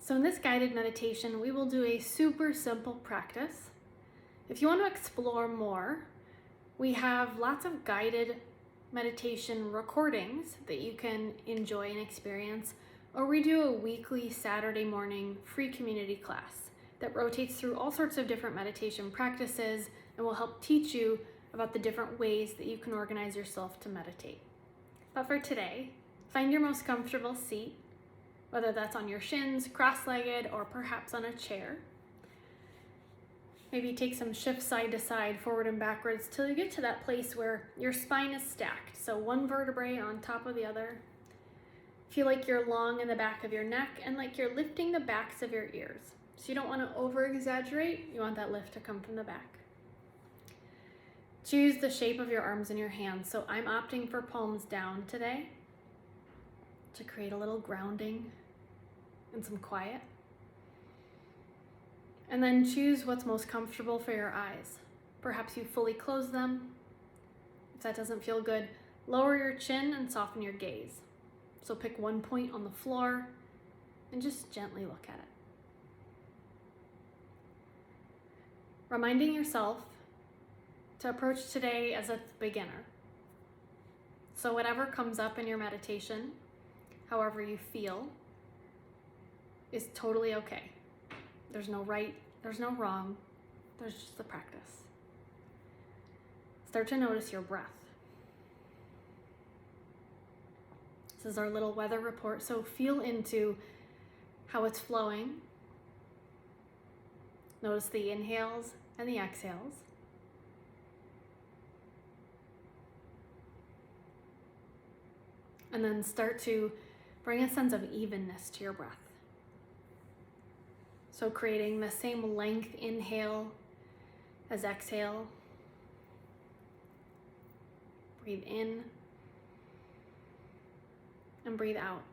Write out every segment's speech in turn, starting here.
So in this guided meditation, we will do a super simple practice. If you want to explore more, we have lots of guided meditation recordings that you can enjoy and experience, or we do a weekly Saturday morning free community class that rotates through all sorts of different meditation practices and will help teach you about the different ways that you can organize yourself to meditate. But for today, find your most comfortable seat, whether that's on your shins, cross-legged, or perhaps on a chair. Maybe take some shifts side to side, forward and backwards, till you get to that place where your spine is stacked. So one vertebrae on top of the other. Feel like you're long in the back of your neck and like you're lifting the backs of your ears. So you don't want to over-exaggerate, you want that lift to come from the back. Choose the shape of your arms and your hands. So I'm opting for palms down today to create a little grounding and some quiet. And then choose what's most comfortable for your eyes. Perhaps you fully close them. If that doesn't feel good, lower your chin and soften your gaze. So pick one point on the floor and just gently look at it. Reminding yourself to approach today as a beginner. So whatever comes up in your meditation, however you feel, is totally okay. There's no right, there's no wrong, there's just the practice. Start to notice your breath. This is our little weather report, so feel into how it's flowing. Notice the inhales and the exhales. And then start to bring a sense of evenness to your breath. So creating the same length inhale as exhale. Breathe in and breathe out.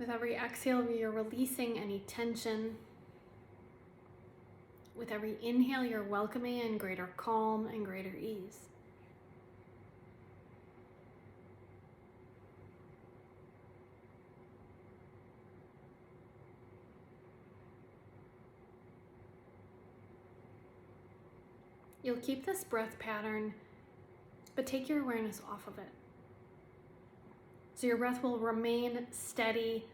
With every exhale, you're releasing any tension. With every inhale, you're welcoming in greater calm and greater ease. You'll keep this breath pattern, but take your awareness off of it. So your breath will remain steady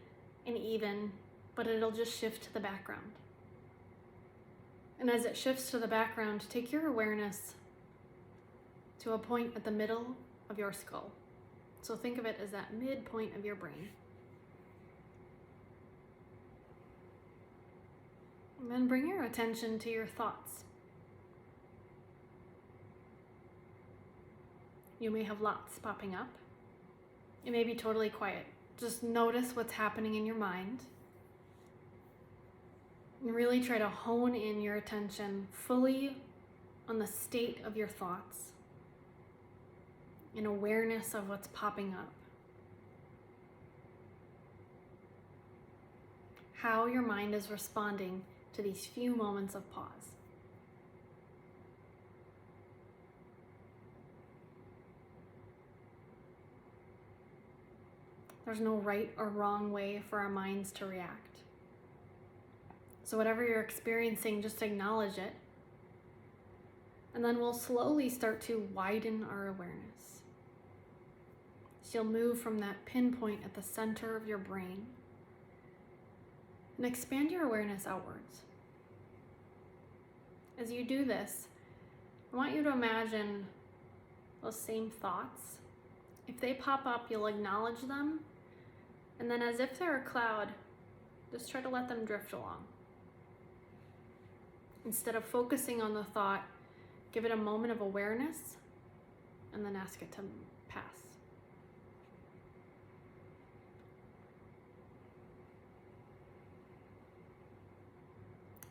and even, but it'll just shift to the background. And as it shifts to the background, take your awareness to a point at the middle of your skull. So think of it as that midpoint of your brain. And then bring your attention to your thoughts. You may have lots popping up. It may be totally quiet. Just notice what's happening in your mind. And really try to hone in your attention fully on the state of your thoughts and awareness of what's popping up. How your mind is responding to these few moments of pause. There's no right or wrong way for our minds to react. So whatever you're experiencing, just acknowledge it. And then we'll slowly start to widen our awareness. So you'll move from that pinpoint at the center of your brain and expand your awareness outwards. As you do this, I want you to imagine those same thoughts. If they pop up, you'll acknowledge them. And then as if they're a cloud, just try to let them drift along. Instead of focusing on the thought, give it a moment of awareness and then ask it to pass.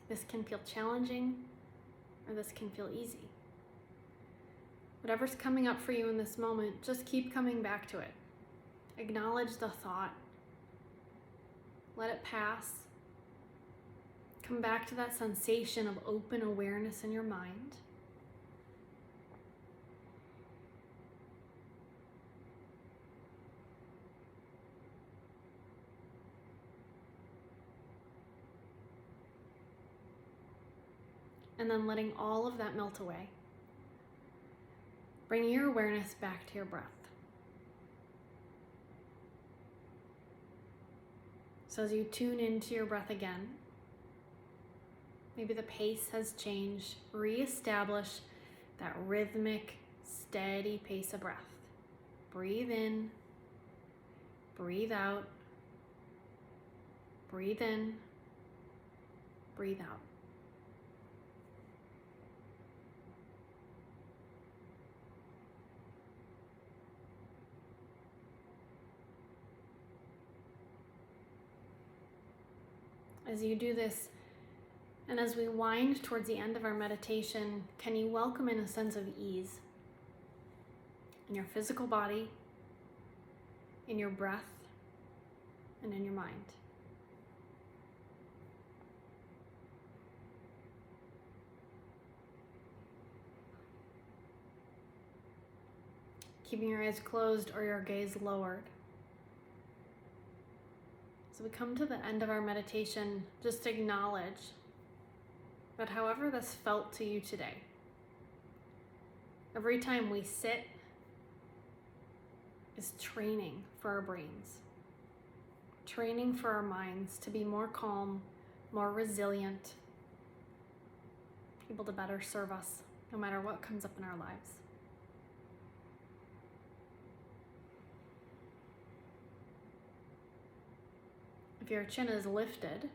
This can feel challenging or this can feel easy. Whatever's coming up for you in this moment, just keep coming back to it. Acknowledge the thought. Let it pass. Come back to that sensation of open awareness in your mind. and then letting all of that melt away. Bringing your awareness back to your breath. So as you tune into your breath again, maybe the pace has changed, reestablish that rhythmic, steady pace of breath. Breathe in, breathe out, breathe in, breathe out. As you do this, and as we wind towards the end of our meditation, can you welcome in a sense of ease in your physical body, in your breath, and in your mind? Keeping your eyes closed or your gaze lowered. As we come to the end of our meditation, just acknowledge that however this felt to you today, every time we sit is training for our brains, training for our minds to be more calm, more resilient, able to better serve us no matter what comes up in our lives. If your chin is lifted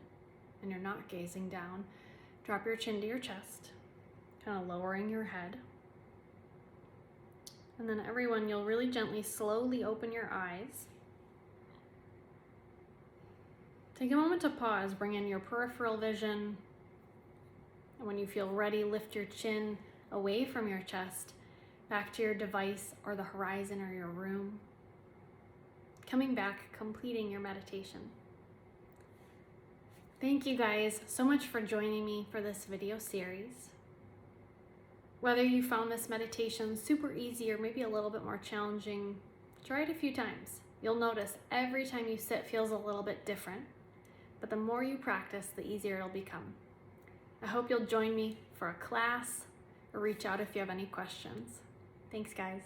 and you're not gazing down, drop your chin to your chest, kind of lowering your head. And then everyone, you'll really gently, slowly open your eyes. Take a moment to pause, bring in your peripheral vision. And when you feel ready, lift your chin away from your chest, back to your device or the horizon or your room. Coming back, completing your meditation. Thank you guys so much for joining me for this video series. Whether you found this meditation super easy or maybe a little bit more challenging, try it a few times. You'll notice every time you sit feels a little bit different, but the more you practice, the easier it'll become. I hope you'll join me for a class or reach out if you have any questions. Thanks, guys.